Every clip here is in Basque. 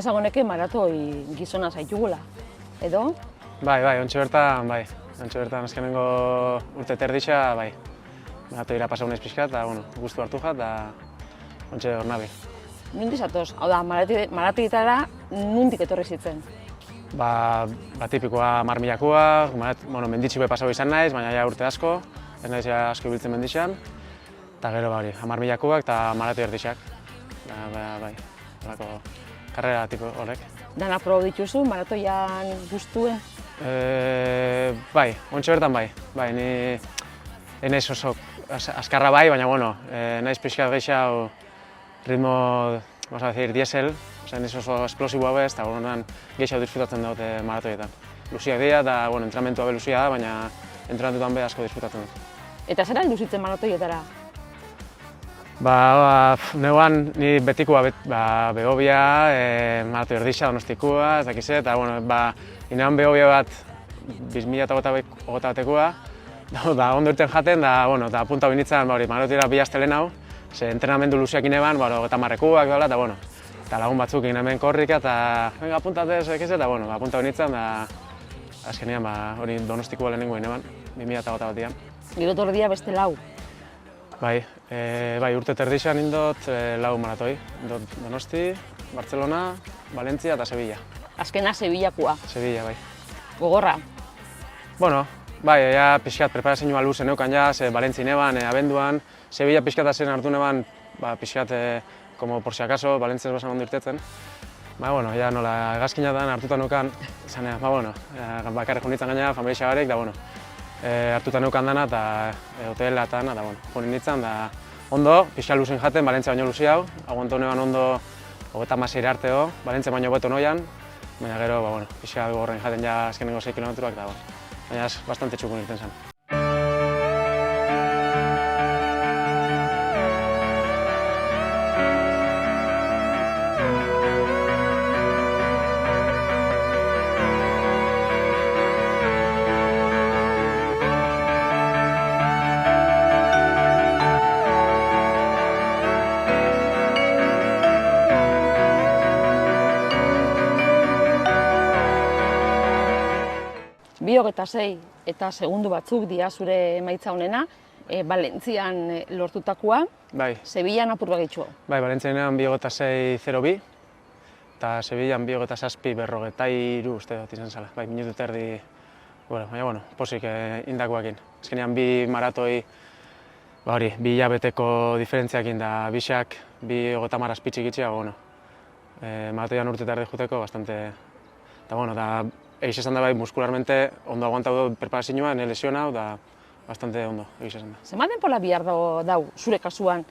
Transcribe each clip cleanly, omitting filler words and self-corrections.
ezagoneke maratoi gizona zaitugula, edo? Bai, ontxe bertan, bai. Ontxe bertan azkenengo urte terdixa, bai. Maratoira pasau naiz pixkat, eta, bueno, gustu hartu jat, eta ontxe hor nabil. Nondik zatoz? Hau da, maratoietara nondik etorri zitzen? Tipikoa 10.000-koa, menditxikoa pasau izan naiz, baina ja urte asko, ez naiz asko ibiltzen mendixan. Eta gero, 10.000-koak eta maratoi erdixak. Bai, horako karrera tipo horrek. Dana probo dituzu, maratoian guztuen? Bai, ontxe bertan bai. Bai, ni naiz oso azkarra bai, baina, bueno, naiz pixkat gehiago ritmo, vamos a decir, diesel, naiz oso esplosiboa bez, eta gehiago disfrutatzen dut maratoietan. Luziak dira, eta, bueno, entrenamentua be luzia da, baina entrenamentutan be asko disfrutatzen dut. Eta zer luzitzen maratoietara? Neuan ni betikoa Behobia, maratoi erdixa, Donostikoa, ez dakiz, eta, bueno, ni neuan Behobia bat 2021-koa, ondo irten jaten, eta punta binitzen maratoira bi aste lehen hau, ze entrenamendu luziak ineban, 30-koak daula, eta, bueno, eta lagun batzuk hemen korrika, eta venga, apuntatez, eta, bueno, punta binitzen, eta azkenean hori Donostikoa lehenengo ineban, 2021-an. Gero tordia beste lau? Bai, urte terdixan indot lau maratoi. Indot Donosti, Barcelona, Valentzia eta Sevilla. Azkena Sevillakoa? Sevilla, bai. Gogorra? Bueno, bai, ja pixkat preparazioa luze neukan ja, Valentzia neban, abenduan. Sevilla pixkat azen hartu neban, pixkat, como por si acaso, Valentzia ez basan ondo irtetzen. Bueno, ja nola egazkina dan hartuta neukan, zanean, bakarrik junitzen gaina, familia garek, da, bueno, hartuta neukan dana eta hotelatan, eta, bueno, joan nintzen, da, ondo, pixka luzen jaten, Valentzia baino luzi hau, aguanto neban ondo 36 arteo, Valentzia baino beto noian, baina gero, bueno, pixka gogorren jaten ja azkenengo 6 kilometroak, da, baina bastante txukun irten zen. Bi 26 eta segundu batzuk dira zure emaitza honena, Valentzian lortutakoa, Sevillan apur bagitxu. Bai, Valentzianean 2:26:02 eta Sevillan 2:07:43 uste dut izan zela. Bai, minutu terdi, baina, bueno, posik indakoakin. Azkenean bi maratoi, bi hilabeteko diferentziakin da bixak, 2:30 azpitzik itxia, maratoian urte terdi juteko bastante, eta, bueno, da, egiz esan da bai, muskularmente ondo aguantau dut preparazioa, ne lesionau, da bastante ondo, egiz esan da. Zenbat denbora behar dau, zure kasuan,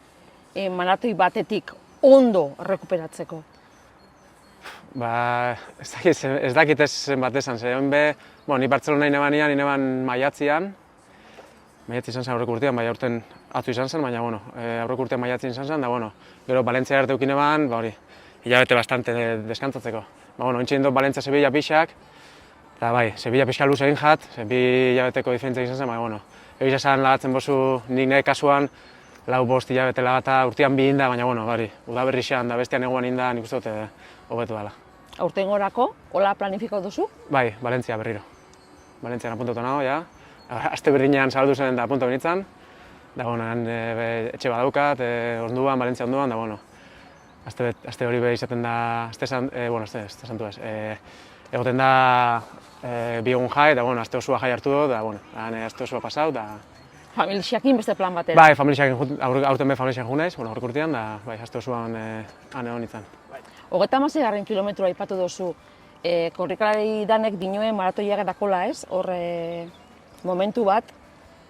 maratoi batetik ondo rekuperatzeko? Ez dakit ez zenbat esan, ni Bartzelona ineban maiatzian, maiatzi izan zen aurreko urtean, bai aurten atzu izan zen, baina, aurreko urtean maiatzi izan zen, da, gero Valentzia arte eukin eban, hilabete bastante deskantzatzeko. Ointxe indot Valentzia Sevilla pixak, eta bai, Sevilla pixka luz egin jat, bi hilabeteko diferentzia izan zen, baina, egiz esan lagatzen bozu nik nire kasuan, 4-5 hilabete lagata urtean bi inda, baina, udaberri xean da bestian eguan inda nik uste dute hobetu dela. Aurtengorako, hola planifikau duzu? Bai, Valentzia berriro. Valentzian apuntatu nago, ja. Aste berdinean zabaldu zen da apunta benitzen, da, etxe badaukat, onduan, Valentzia onduan, da, aste hori be izaten da, aste santu ez, egoten da bi egun jai, da, aste osua jai hartu dut, da, aste osua pasau, da... Familixakin beste plan batera? Bai, familixakin, aurten be familixakin junaiz, horrek urtean, da, aste osuan ane honitzen. 36 kilometroa aipatu duzu, korrikalari danek dinuen maratoiak dakola ez, hor momentu bat,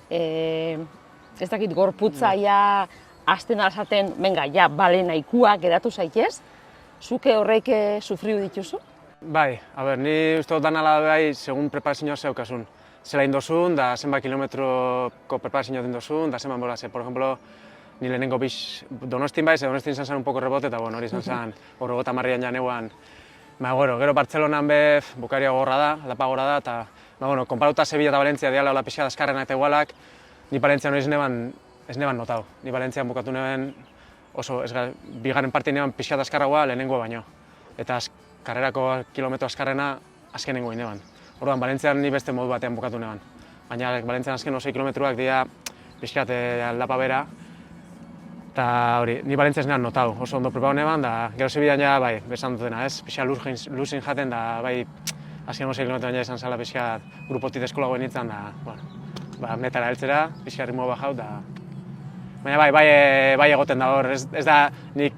ez dakit gorputza ja azten alzaten, venga, ja, bale nahikoa geratu zaitez, zuke horreik sufriu dituzu? Bai, ni uste dut danala bai, segun preparazioa zeukasun. Zela indozun, da zenbat kilometroko preparazioa indozun, da zenbat bola, por ejemplo, ni lehenengo Donostin bai, Donostin izan zen un poco rebote, eta hori izan zen, horrego tamarrian ja neuan. Gero Bartzelonan be, bukaria gorra da, aldapa gorra da, eta, konparuta Sevilla eta Valentzia diala hola pixka azkarrenak eta igualak, ni Valentzian hori ez neban notau. Ni Valentzian bukatu neben oso, bigarren partien neban pixka azkarragoa lehenengo baino. Eta karrerako kilometro askarrena azkenengo ineban. Orduan, Valentzian ni beste modu batean bukatu neban. Baina Valentzian azken 6 kilometroak dira pixkat aldapa bera. Eta hori, ni Valentzian nean notau, oso ondo prepau neban, da gero Sevillan ja, bai, besan dutena, ez? Pixka luzin jaten, da bai, azken 6 kilometroan ja izan zala pixka grupotit eskolagoen nintzen, da, bueno, metara heltzera, pixka ritmo bajau, da... Baina bai egoten da hor, ez da ni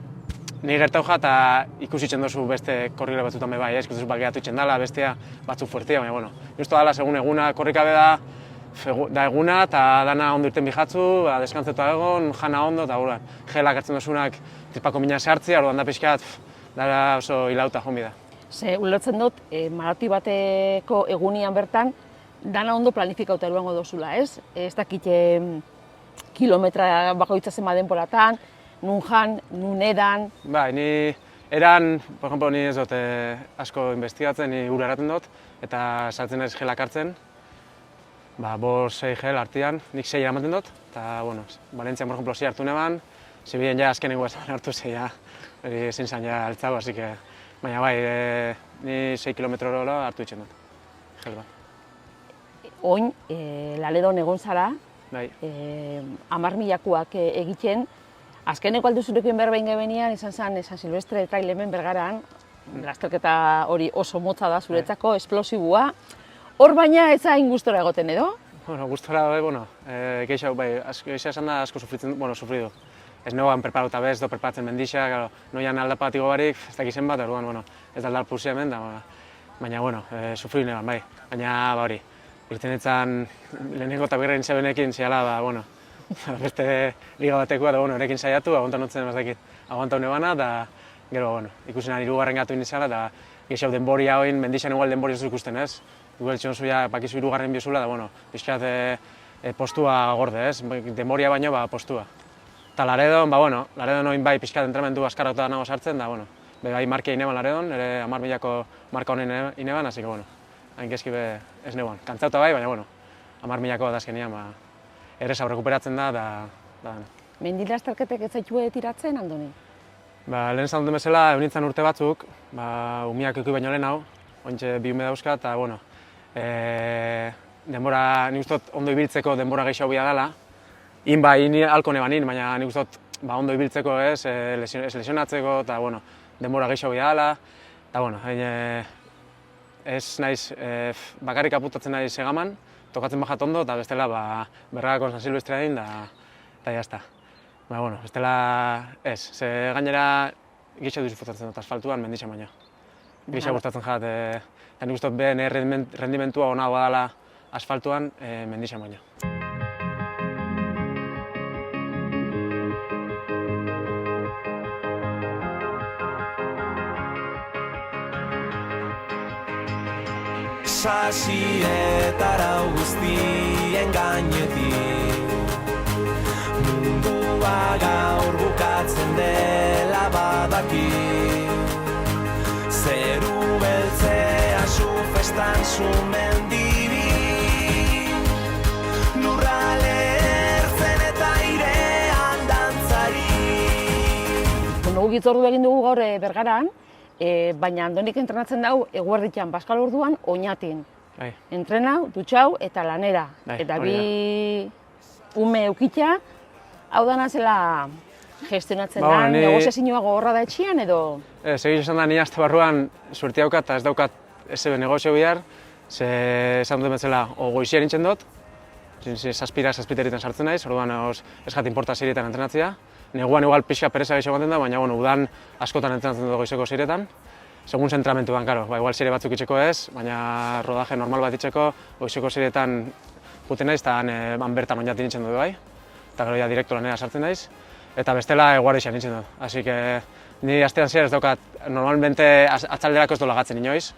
gertau ja eta ikusitzen duzu beste korrikale batzutan bai, ez? Ikusten duzu bakea tuitzen dela, bestea batzuk fuertia, baina, bueno, justo dala segun eguna korrikabe da eguna eta dana ondo irten bijatzu, deskantzeta egon, jana ondo, eta gelak hartzen duzunak tripako mina sartzea, orduan da pixkat, dara oso hilauta joan bida. Ze, ulertzen dut, maratoi bateko egunian bertan, dana ondo planifikauta eruango dozula, ez? Ez dakit kilometra bakoitza zenba denboratan, nun jan, nun edan... Bai, ni eran, por ejemplo, ni ez dut asko investigatzen, ni ura eraten dut, eta sartzen naiz gelak hartzen. 5-6 gel artean, nik 6 eramaten dut, eta, bueno, Valentzian, por ejemplo, 6 hartu neban, Sevillan ja azkenengo esan hartu 6 ja, hori ezin zan ja altzago, así que... Baina bai, ni 6 kilometro hartu itxen dut, gel bat. Oin, Laledon egon zara, Bai. 10.000koak egiten, azkeneko aldu zurekin berbein gebenian, izan zen San Silvestre trail hemen Bergaran, lasterketa hori oso motza da zuretzako, esplosibua. Hor baina ez hain gustora egoten edo? Bueno, gustora, bueno, geixau, bai, geixau esan da asko sufridu. Ez negoan preparauta bez, do preparatzen mendixa, claro, noian aldapatiko barik, ez dakizen bat, orduan, bueno, ez da aldar pulsia hemen, baina, bueno, sufridu neban, bai. Baina, bai, irtenetzan lehenengo eta birrein zebenekin zehala, bueno, beste liga batekoa, da, bueno, erekin saiatu, aguantan notzen, ez dakit, aguantau nebana, da, gero, bueno, ikusenan hirugarren gatu indizala, da, geixau denboria hoin, mendixan igual denboria ez ikusten, ez? Igual txon zuia, bakizu hirugarren biozula, da, bueno, pixkat postua gorde, ez? Denboria baino, postua. Eta Laredon, bueno, Laredon oin bai pixkat entrenamendu askarauta nago sartzen, da, bueno, bai markia ineban Laredon, ere 10.000ko marka honen ineban, hasi que, bueno, hain gezki be ez neguan. Kantzauta bai, baina, bueno, 10.000ko da azkenian, erresa rekuperatzen da. Mendi lasterketek ez zaitue tiratzen, Andoni? Lehen esan duten bezala, egon urte batzuk, umiak eki baino lehen hau, ointxe 2 ume dauzka, eta, bueno, denbora, nik uste dut ondo ibiltzeko denbora gehiago bia dela. Ni halko neban baina nik uste dut ondo ibiltzeko ez, lesionatzeko, eta, bueno, denbora gehiago bia dela. Eta, bueno, ez naiz, bakarrik aputatzen naiz segaman, tokatzen bajat ondo, eta bestela Bergako San Silvestre egin, eta jazta. Bueno, bestela ez, ze gainera gehiago disfrutatzen dut asfaltuan mendixan baina. Gehiago gustatzen jat, eta nik uste dut behen rendimentua hona badala asfaltuan mendixan baina. Sasietara guztien gainetik mundua gaur bukatzen dela badaki zeru beltzea zu festan zu mendibi lurra lehertzen eta airean dantzari. Guk hitzordu egin dugu gaur Bergaran, baina Andonik entrenatzen dau eguerditan Paskal orduan oinatin. Entrenau, dutxau eta lanera. Eta bi ume eukitza, hau dana zela gestionatzen da, negoziazioa gogorra da etxean edo? Egiz esan da, ni azte barruan suerti daukat eta ez daukat ezebe negozio bihar, ze esan duten betzela, goizia nintzen dut, zazpiterritan sartzen naiz, orduan ez jat inporta zirietan entrenatzea. Neguan igual pixka pereza gehiago gaten da, baina udan askotan entrenatzen dut goizeko ziretan. Segun zentramentuan, karo, igual zire batzuk itxeko ez, baina rodaje normal bat itxeko goizeko ziretan juten naiz, eta han bertan oinatik nintzen dut bai. Eta gero ja direkto lanera sartzen naiz, eta bestela eguardixan nintzen dut. Así que ni astean zehar ez daukat, normalmente atzalderako ez dola gatzen inoiz.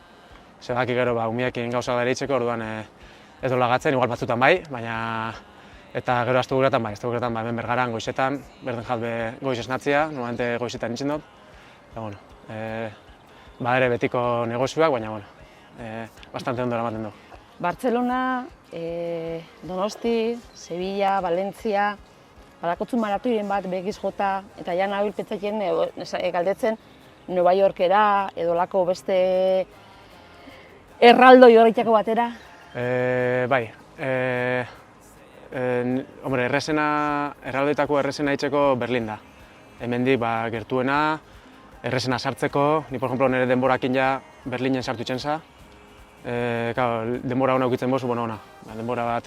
Zebaki gero umiekin gauza gara itxeko, orduan ez dola gatzen, igual batzutan bai, baina eta gero astu guretan bai, hemen Bergaran goizetan, berden jat goiz esnatzia, normalmente goizetan nintzen dut. Eta, bueno, ere betiko negozioak, baina, bueno, bastante ondo eramaten du. Bartzelona, Donosti, Sevilla, Valentzia, badakotzu maratoiren bat begiz jota, eta ja nabil pentsatzen galdetzen, Nueva Yorkera, edo lako beste erraldoi horretako batera? Bai, hombre, erraldoitako errezena hitzeko Berlin da. Hemendik gertuena, errezena sartzeko, ni por ejemplo nire denborakin ja Berlinen sartu itxenza. Denbora hona ukitzen bozu, ona. Denbora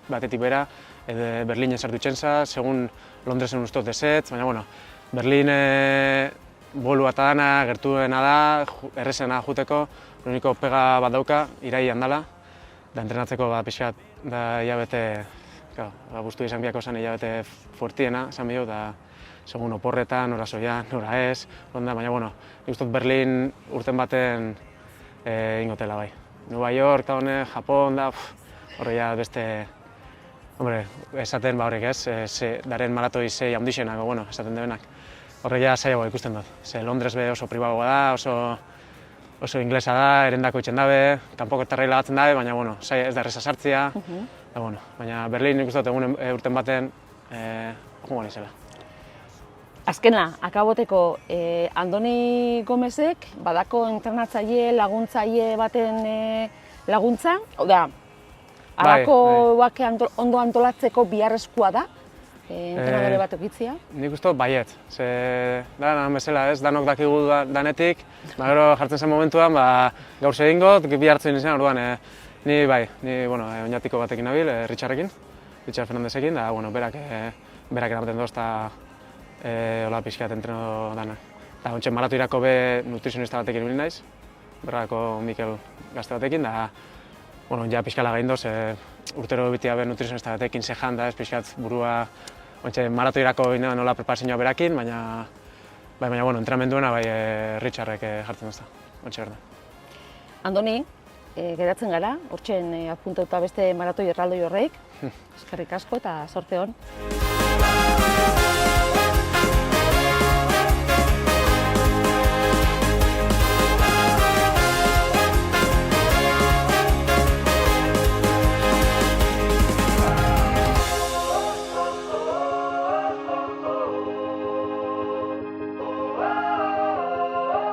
batetik bera, Berlinen sartu itxenza, segun Londresen ustot deset, baina Berlin bolu eta dana, gertuena da, errezena juteko, uniko pega bat dauka, iraian dela, da entrenatzeko pixkat, da hilabete, bustu izan biako zen hilabete fuertiena, esan bio, da segun oporretan, nora soian, nora ez, baina nik ustot Berlin urten baten ingotela bai. Nueva York, Japon, da, horre ja beste, hombre, esaten horrek ez, daren maratoi zei handixenak, esaten debenak. Horre ja zaiago ikusten dut. Londres be oso pribagoa da, oso inglesa da, erendako itxen dabe, kanpoko terraila batzen dabe, baina ez da erreza sartzia. Baina Berlin nik uste dut egun urten baten joango nizela. Azkena, akaboteko, Andoni Gomezek badako entrenatzaile, laguntzaile baten laguntza, hau da, alakoak ondo antolatzeko biharrezkoa da, entrenadore bat okitzia? Nik uste dut baiet, da bezala ez, danok dakigu danetik, gero jartzen zen momentuan, gaur egingo, bi hartzen izan, orduan, ni oinatiko batekin nabil, Richard Fernandezekin, da berak eramaten doz eta hola pixkat entreno danak. Eta ontsen maratoirako be nutrizionista batekin nuen naiz, berrako Mikel gazte batekin, da ja pixkala gain doz, urtero bitia be nutrizionista batekin zehan da, ez pixkat burua maratoirako nola preparazioa berakin, baina entrenamenduena Richardek jartzen duzta, ontsa berda. Andoni, geratzen gara, hortzen apuntauta beste maratoi erraldoi horreik, eskerrik asko eta sorte hon.